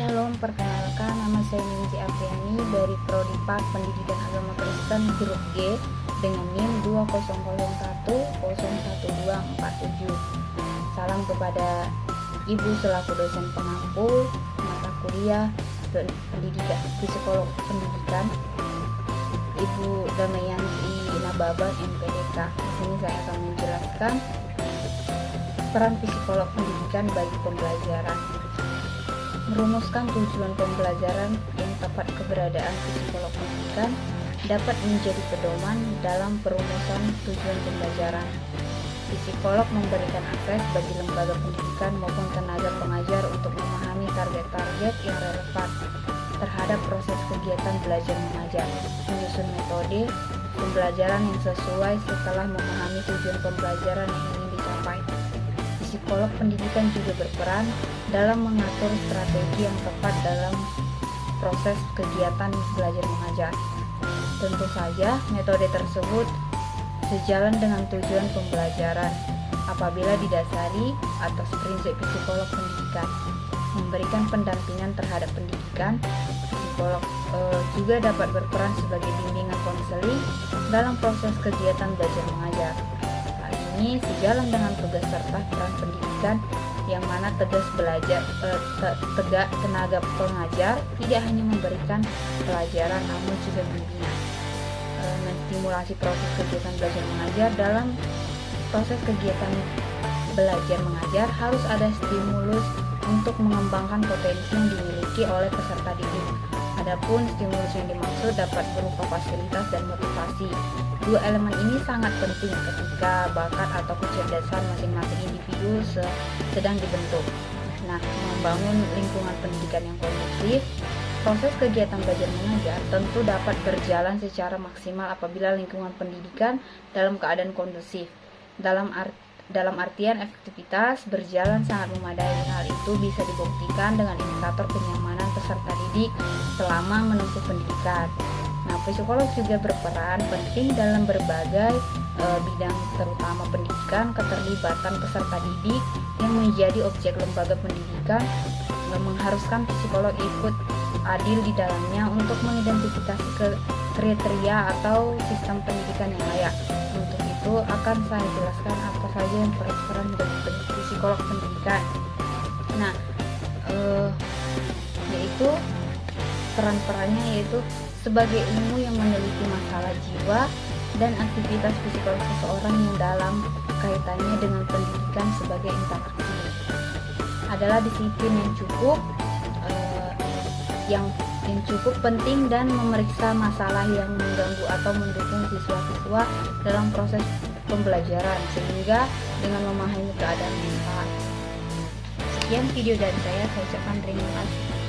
Shalom, perkenalkan nama saya Ninci Apriani dari Prodi Pak Pendidikan Agama Kristen Grup G dengan NIM 2001011247. Salam kepada Ibu selaku dosen pengampu mata kuliah dan pendidikan psikolog pendidikan, Ibu Damayanti Nababa MPDK. Di sini saya akan menjelaskan peran psikolog pendidikan bagi pembelajaran. Merumuskan tujuan pembelajaran yang tepat. Keberadaan psikolog pendidikan dapat menjadi pedoman dalam perumusan tujuan pembelajaran. Psikolog memberikan akses bagi lembaga pendidikan maupun tenaga pengajar untuk memahami target-target yang relevan terhadap proses kegiatan belajar mengajar, menyusun metode pembelajaran yang sesuai setelah memahami tujuan pembelajaran yang ingin dicapai. Psikolog pendidikan juga berperan dalam mengatur strategi yang tepat dalam proses kegiatan belajar mengajar. Tentu saja metode tersebut sejalan dengan tujuan pembelajaran apabila didasari atas prinsip psikolog pendidikan, memberikan pendampingan terhadap pendidikan. Psikolog juga dapat berperan sebagai bimbingan konseling dalam proses kegiatan belajar mengajar. Hal ini sejalan dengan tugas serta peran pendidikan, yang mana tegas tenaga pengajar tidak hanya memberikan pelajaran namun juga bimbingan, menstimulasi proses kegiatan belajar mengajar. Dalam proses kegiatan belajar mengajar harus ada stimulus untuk mengembangkan potensi yang dimiliki oleh peserta didik. Adapun stimulus yang dimaksud dapat berupa fasilitas dan motivasi. Dua elemen ini sangat penting ketika bakat atau kecerdasan masing-masing individu sedang dibentuk. Nah, membangun lingkungan pendidikan yang kondusif. Proses kegiatan belajar mengajar tentu dapat berjalan secara maksimal apabila lingkungan pendidikan dalam keadaan kondusif. Dalam artian efektivitas berjalan sangat memadai. Hal itu bisa dibuktikan dengan indikator kenyamanan peserta didik selama menempuh pendidikan. Nah, psikolog juga berperan penting dalam berbagai bidang, terutama pendidikan. Keterlibatan peserta didik yang menjadi objek lembaga pendidikan mengharuskan psikolog ikut adil di dalamnya untuk mengidentifikasi kriteria atau sistem pendidikan yang layak. Untuk itu akan saya jelaskan apa saja yang berperan dari psikolog pendidikan. Nah, yaitu peran-perannya yaitu sebagai ilmu yang meneliti masalah jiwa dan aktivitas psikolog seseorang yang dalam kaitannya dengan pendidikan sebagai interaksi. Adalah disiplin yang cukup penting dan memeriksa masalah yang mengganggu atau mendukung siswa-siswa dalam proses pembelajaran sehingga dengan memahami keadaan mental. Sekian video dari saya ucapkan terima kasih.